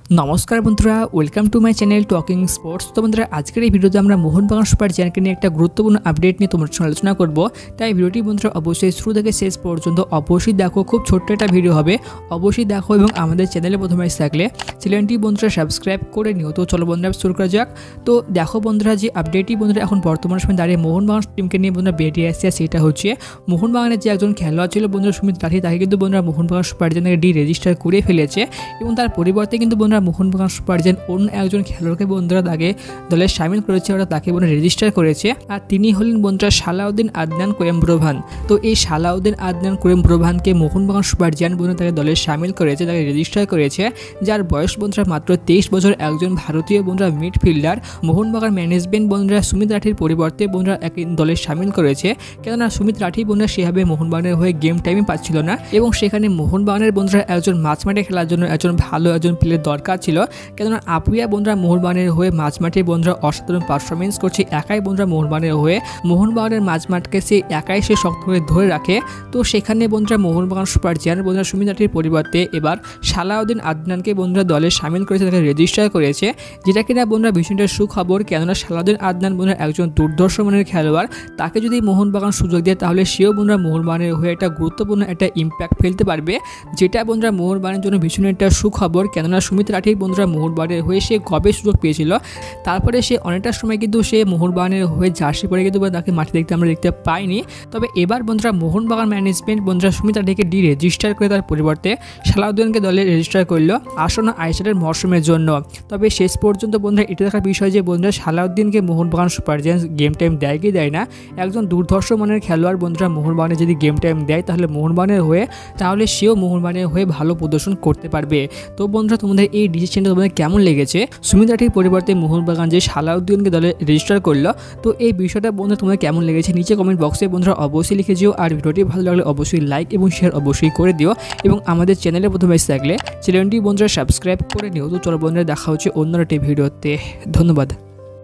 नमस्कार बंधुरा welcome to my channel talking sports. तो बंधुरा आजकल এই ভিডিওতে আমরা মোহনবাগান সুপার জায়ান্টকে নিয়ে একটা গুরুত্বপূর্ণ আপডেট নিয়ে তোমাদের সঙ্গে আলোচনা করব। তাই ভিডিওটি বন্ধুরা অবশ্যই শুরু থেকে শেষ পর্যন্ত অবশ্যই দেখো। খুব ছোট্ট একটা ভিডিও হবে, অবশ্যই দেখো এবং আমাদের চ্যানেলে প্রথমে এসে থাকলে চ্যানেলটি বন্ধুরা সাবস্ক্রাইব করে নিও। তো চলো বন্ধুরা শুরু করা যাক। তো দেখো বন্ধুরা যে আপডেটটি বন্ধুরা এখন বর্তমান সময় দাঁড়িয়ে মোহনবাগান টিমকে নিয়ে বন্ধুরা বেরিয়ে আসছে, সেটা হচ্ছে মোহনবাগানের যে একজন খেলোয়াড় ছিল বন্ধুরা সুমিত রাঠি, তাকে কিন্তু বন্ধুরা মোহনবাগান সুপার জায়ান্টকে ডি রেজিস্টার করে ফেলেছে এবং তার পরিবর্তে কিন্তু বন্ধুরা মোহনবাগান সুপার জায়ান্ট অন্য একজন খেলোয়াড়কে বন্ধুরা তাকে দলে সামিল করেছে, ওরা তাকে বন্ধুরা রেজিস্টার করেছে। আর তিনি হলেন বন্ধুরা সালাউদ্দিন আদনান কোয়েম্ব্রোভান। তো এই সালাউদ্দিন আদনান কোয়েম্ব্রোভানকে মোহনবাগান সুপার জায়ান্ট বন্ধুরা তাকে দলে সামিল করেছে, তাকে রেজিস্টার করেছে, যার বয়স বন্ধুরা মাত্র 23 বছর। একজন ভারতীয় বন্ধুরা মিডফিল্ডার। মোহনবাগান ম্যানেজমেন্ট বন্ধুরা সুমিত রাঠির পরিবর্তে বন্ধুরা এক দলে সামিল করেছে, কেননা সুমিত রাঠি বন্ধুরা সেভাবে মোহনবাগানের হয়ে গেম টাইমে পাচ্ছিল না এবং সেখানে মোহনবাগানের বন্ধুরা একজন মাঝমাঠে খেলার জন্য একজন ভালো একজন প্লেয়ার দরকার ছিল, কেননা আপুয়া বন্ধুরা মোহনবাগানের হয়ে মাঝমাঠে বন্ধুরা অসাধারণ পারফরমেন্স করছে একাই বন্ধুরা মোহনবাগানের হয়ে। মোহনবাগানের মাঝমাঠকে সে একাই সে শক্ত করে ধরে রাখে। তো সেখানে বন্ধুরা মোহনবাগান সুপার জায়ান্ট বন্ধুরা সুমিত রাঠির পরিবর্তে এবার সালাউদ্দিন আদনানকে বন্ধুরা দলে সামিল করেছে, তাকে রেজিস্টার করেছে, যেটা কিনা বন্ধুরা ভীষণটা সুখবর। কেননা সালাউদ্দিন আদনান বন্ধুরা একজন দুর্ধর্ষ মানের খেলোয়াড়, তাকে যদি মোহনবাগান সুযোগ দেয় তাহলে সেও বন্ধুরা মোহনবাগানের হয়ে একটা গুরুত্বপূর্ণ একটা ইম্প্যাক্ট ফেলতে পারবে, যেটা বন্ধুরা মোহনবাগানের জন্য ভীষণ একটা সুখবর। কেননা সুমিত রাঠি বন্ধুরা মোহনবাগানের হয়ে সে কবে সুযোগ পেয়েছিল, তারপরে সে অনেকটা সময় কিন্তু সে মোহনবাগানের হয়ে জার্সি পরে কিন্তু তাকে মাঠে আমরা দেখতে পাইনি। তবে এবার বন্ধুরা মোহনবাগান ম্যানেজমেন্ট বন্ধুরা সুমিত রাঠিকে ডি রেজিস্টার করে তার পরিবর্তে সালাউদ্দিনকে দলে রেজিস্টার করলো আসন্ন আইএসএলের মরশুমের জন্য। তবে শেষ পর্যন্ত বন্ধুরা এটা দেখার বিষয় যে বন্ধুরা সালাউদ্দিনকে Mohun Bagan super giants game time দেয় কি দেয় না। একজন দুর্ধর্ষ মানের খেলোয়াড় বন্ধুরা মোহনবাগানে যদি গেম টাইম দেয় তাহলে মোহনবাগানের হয়ে তাহলে সেও মোহনবাগানের হয়ে ভালো প্রদর্শন করতে পারবে। তো বন্ধুরা তোমাদের এই ডিসিশনটা তোমাদের কেমন লেগেছে? সুমিত রাঠির পরিবর্তে মোহনবাগান যে সালাউদ্দিনকে দলে রেজিস্টার করলো, তো এই বিষয়টা বন্ধুরা তোমাদের কেমন লেগেছে নিচে কমেন্ট বক্সে বন্ধুরা অবশ্যই লিখে দিও। আর ভিডিওটি ভালো লাগলে অবশ্যই লাইক এবং শেয়ার অবশ্যই করে দিও এবং আমাদের চ্যানেলে প্রথমে এসে থাকলে চ্যানেলটি বন্ধুরা সাবস্ক্রাইব করে নিও। তো চলো বন্ধুরা দেখা হচ্ছে অন্য একটি ভিডিওতে। ধন্যবাদ।